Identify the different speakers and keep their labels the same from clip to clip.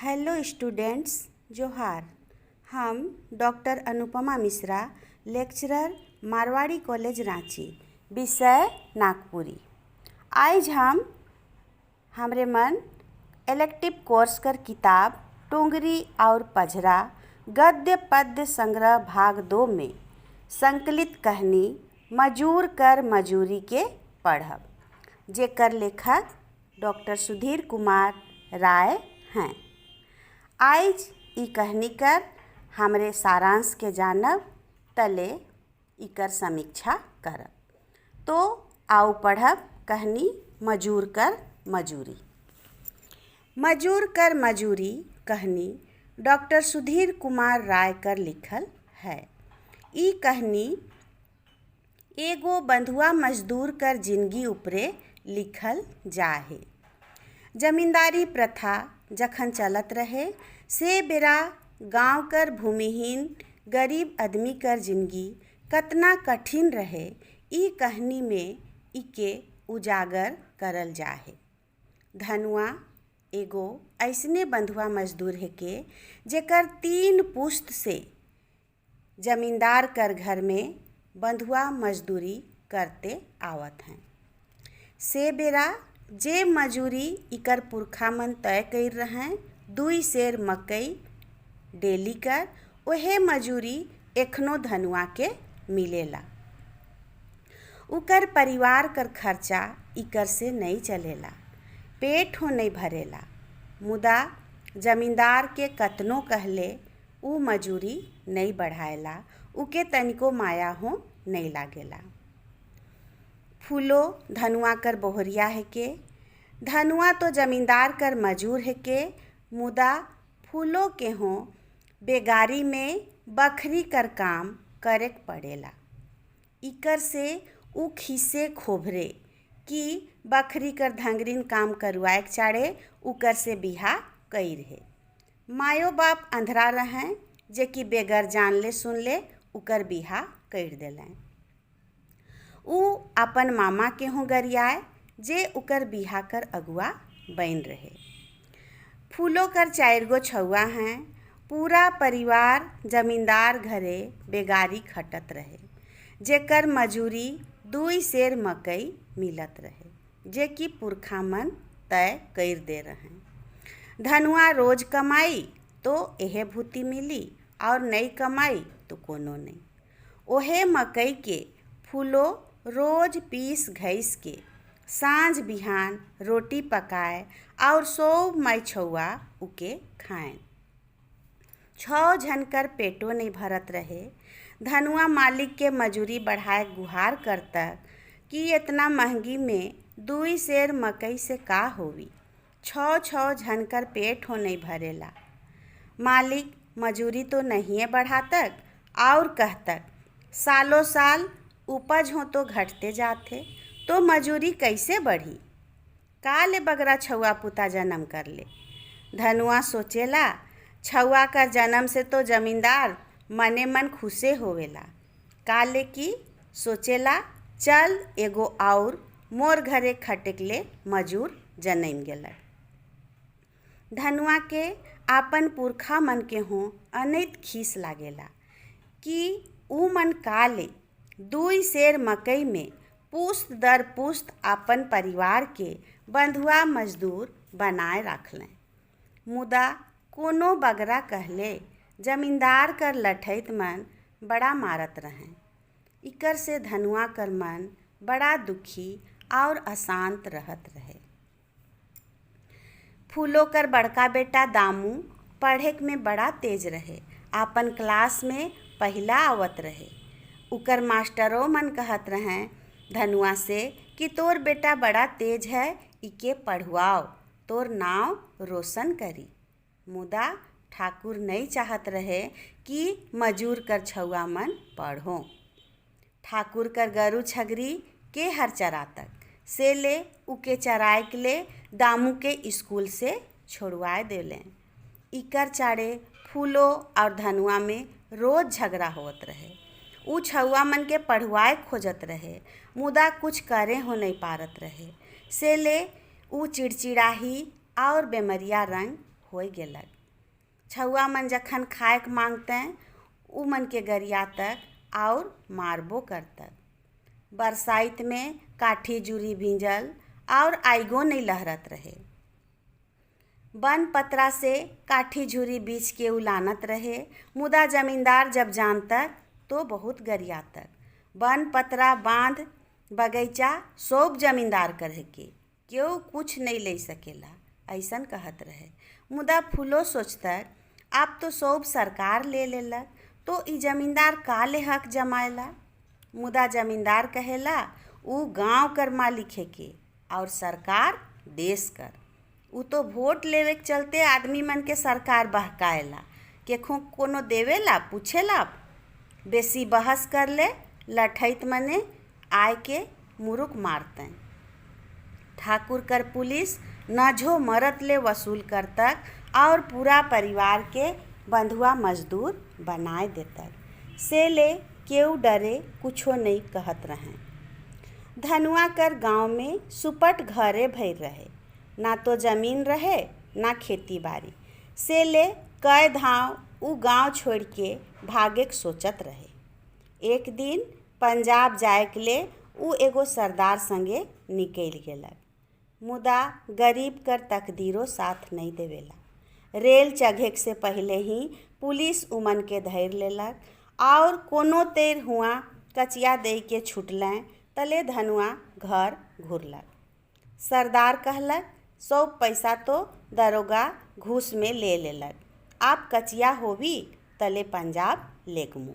Speaker 1: Hello students, जोहार। हम doctor Anupama Mishra, lecturer Marwari college Ranchi, विषय नागपुरी। आज हम हमरे मन इलेक्टिव कोर्स कर किताब टुंगरी और पझरा गद्य पद्य संग्रह भाग 2 में संकलित कहानी मजूर कर मजूरी के पढ़ब, जेकर लेखक डॉक्टर सुधीर कुमार राय हैं। आज ई कहानी कर हमरे सारांश के जानब तले इकर समीक्षा करब। तो आओ पढ़ब कहानी मजूर कर मजूरी। मजूर कर मजूरी कहानी डॉक्टर सुधीर कुमार राय कर लिखल है। ई कहानी एगो बंधुआ मजदूर कर जिंदगी उपरे लिखल जाहे। जमींदारी प्रथा जखन चलत रहे से बेरा गांव कर भूमिहीन गरीब आदमी कर जिंदगी कतना कठिन रहे, ई कहानी में इके उजागर करल जाहे। धनुआ एगो ऐसने बंधुआ मजदूर है के जेकर 3 पुश्त से जमींदार कर घर में बंधुआ मजदूरी करते आवत हैं। से बेरा जे मजूरी इकर पुरखा मन तय कर रहे 2 सेर मकई डेली कर, वहे मजूरी एखनो धनुआ के मिलेला। उकर परिवार कर खर्चा इकर से नहीं चलेला, पेट हो नहीं भरेला। मुदा जमींदार के कतनो कहले उ मजूरी नहीं बढ़ाएला, उके तनिको माया हो नहीं लागेला। फूलो धनुआ कर बोहरिया है के, धनुआ तो जमींदार कर मजूर है के, मुदा फूलो के हो बेगारी में बखरी कर काम करे पड़ेला। इकर से उ खिसे खोभरे कि बखरी कर धंगरीन काम करवाए चाड़े उकर से बिहा कई रहे। मायो बाप अंधरा रहें जे कि बेगर जान ले सुन ले उकर बिहा कर देलें। उ अपन मामा के हो गरियाए जे उकर बिहा कर अगुआ बन रहे। फूलो कर 4 गो छुआ हैं। पूरा परिवार जमींदार घरे बेगारी खटत रहे, जेकर मजूरी 2 सेर मकई मिलत रहे, जे कि पुरखा मन तय कर दे रहे। धनुआ रोज कमाई तो एहे भूति मिली और नहीं कमाई तो कोनो नहीं। ओहे मकई के फूलो रोज पीस घैस के सांझ बिहान रोटी पकाए और 100 मै छुआ उके खाएं। 6 झनकर पेटो नहीं भरत रहे। धनुआ मालिक के मजूरी बढ़ाए गुहार करता कि इतना महंगी में 2 सेर मकई से का होवी, 6 झनकर पेट हो नहीं भरेला। मालिक मजूरी तो नहीं बढ़ातक और कहतक सालों साल उपज हो तो घटते जाते, तो मजूरी कैसे बढ़ी। काले बगरा छुआ पुता जन्म कर ले। धनुआ सोचेला छुआ कर जन्म से तो जमींदार मने मन खुशे होवेला। काले की सोचेला चल एगो और मोर घरे खटेक ले मजूर जन्म गेला। धनुआ के आपन पुरखा मन के हो अनैत खीस लागेला कि उ मन काले 2 सेर मकई में पुश्त दर पुश्त अपन परिवार के बंधुआ मजदूर बनाए रखलें। मुदा कोनो बगरा कहले जमींदार कर लठैत मन बड़ा मारत रहें। इकर से धनुआ कर मन बड़ा दुखी और अशांत रहत रहे। फूलो कर बड़का बेटा दामू पढ़े में बड़ा तेज रहे, अपन क्लास में पहला आवत रहे। उकर मास्टरों मन कहत रहें धनुआ से कि तोर बेटा बड़ा तेज है, इके पढ़वाओ, तोर नाव रोशन करी। मुदा ठाकुर नहीं चाहत रहे कि मजूर कर छुआ मन पढ़ो। ठाकुर कर गरु छगरी के हर चरातक से ले उके चराए के ले दामू के स्कूल से छोड़वाए देलें। इकर चाड़े फूलो और धनुआ में रोज झगड़ा होत रहे। उ छुआ मन के पढ़वाए खोजत रहे, मुदा कुछ करे हो नहीं पारत रहे। से ले उ चिड़चिड़ाही और बेमरिया रंग हो गेलक। छुआ मन जखन खाए के मांगते उ मन के गरिया तक और मारबो करतक। बरसाइत में काठी जुरी भींजल और आइगो नहीं लहरत रहे। बन पतरा से काठी झुरी बीच के उलानत रहे। मुदा जमींदार जब जानतक तो बहुत गरियातक। बन पतरा बांध बगैचा सब जमींदार करे के, क्यों कुछ नहीं ले सकेला ऐसन कहत रहे। मुदा फूलो सोचतक अब तो सब सरकार ले लेलक तो ई जमींदार का ले हक जमाएला। मुदा जमींदार कहेला उ गांव कर मालिक है के और सरकार देश कर। उ तो वोट लेवे के चलते आदमी मन के सरकार बहकाएला, केखू कोनो देवेला पूछेला। बेसी बहस कर ले लठैत मने आय के मुरुक मारते। ठाकुर कर पुलिस नझो मरत ले वसूल करतक और पूरा परिवार के बंधुआ मजदूर बनाए देतक। से ले केउ डरे कुछो नहीं कहत रहे। धनुआ कर गांव में सुपट घरे भर रहे, ना तो जमीन रहे ना खेती बाड़ी। से ले कई धाव उ गांव छोड़ के भागे के सोचत रहे। एक दिन पंजाब जाए के ले उ एगो सरदार संगे निकल गेलक। मुदा गरीब कर तकदीरो साथ नहीं देवेला। रेल चढ़े से पहले ही पुलिस उमन के धैर लेलक और कोनो तेर हुआ कचिया दे के छुटलें तले धनुआ घर घुरलक। सरदार कहलक सब पैसा तो दरोगा घूस में ले लेलक, आप कचिया होवी तले पंजाब लेगमू।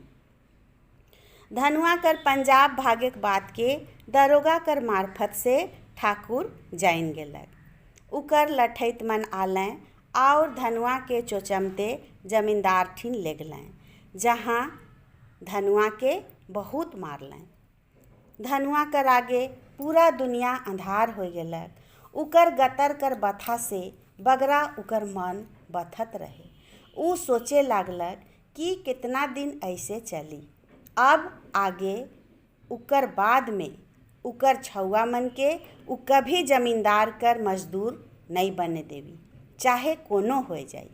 Speaker 1: धनुआ कर पंजाब भागे के बात के दरोगा कर मार्फत से ठाकुर जान गेलक। उकर लठैत मन आलें और धनुआ के चोचमते जमींदार ठिन ले गलें, जहाँ धनुआ के बहुत मारलें। धनुआ कर आगे पूरा दुनिया अंधार हो गेलक। उकर गतर कर बथा से बगरा उकर मन बथत रहे। उ सोचे लागलक कि कितना दिन ऐसे चली। अब आगे उकर बाद में उकर छुआ मन के उ कभी जमींदार कर मजदूर नहीं बने देवी, चाहे कोनो हो जाई।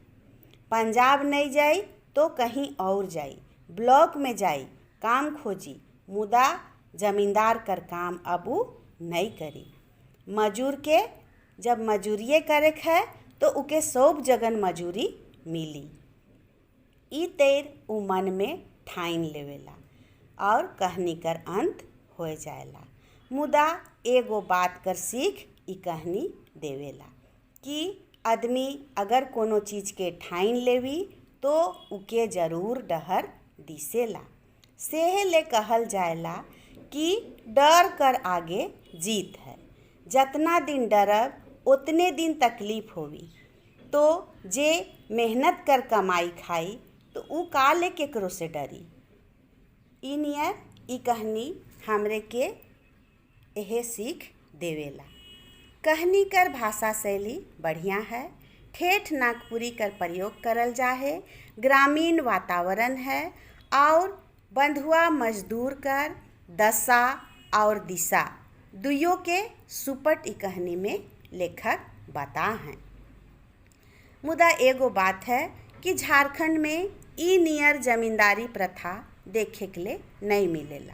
Speaker 1: पंजाब नहीं जाई तो कहीं और जाई, ब्लॉक में जाई काम खोजी, मुदा जमींदार कर काम अबू नहीं करी। मजूर के जब मजूरिये करे है तो उके सब जगन मजूरी मिली। ई तेर उ मन में ठाइन लेवेला और कहानी कर अंत हो जाएला। मुदा एगो बात कर सीख ई कहानी देवेला कि आदमी अगर कोनो चीज़ के ठाइन लेवी तो उके जरूर डहर दिसेला। सेहे ले कहल जाएला कि डर कर आगे जीत है। जतना दिन डरब उतने दिन तकलीफ होवी। तो जे मेहनत कर कमाई खाई तो उ का ले केकरो से डरी। ई नियर ई कहानी हमरे के एहे सीख देवेला। कहानी कर भाषा शैली बढ़िया है। ठेठ नागपुरी कर प्रयोग करल जाहे। ग्रामीण वातावरण है और बंधुआ मजदूर कर दशा और दिशा दुइयों के सुपट ई कहानी में लेखक बता हैं। मुदा एगो बात है कि झारखंड में ई नियर जमींदारी प्रथा देखे के लिए नहीं मिलेला।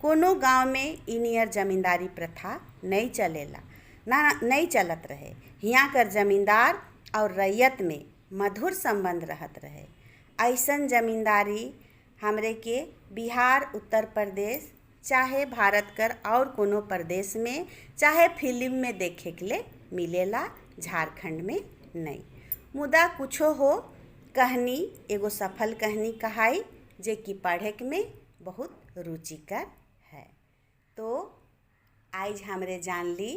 Speaker 1: कोनो गांव में ई नियर जमींदारी प्रथा नहीं चलेला, ना नहीं चलत रहे। हियाँ कर जमींदार और रैयत में मधुर संबंध रहत रहे। ऐसन जमींदारी हमरे के बिहार, उत्तर प्रदेश, चाहे भारत कर और कोनो प्रदेश में, चाहे फिल्म में देखे के लिए मिलेला, झारखंड में नहीं। मुदा कुछो हो, कहानी एगो सफल कहानी कहाई जे कि पढ़े में बहुत रुचिकर है। तो आज हमरे जान ली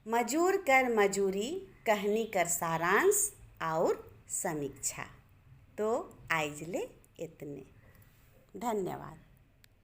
Speaker 1: मजूर कर मजूरी कहानी कर सारांश और समीक्षा। तो आज ले इतने, धन्यवाद।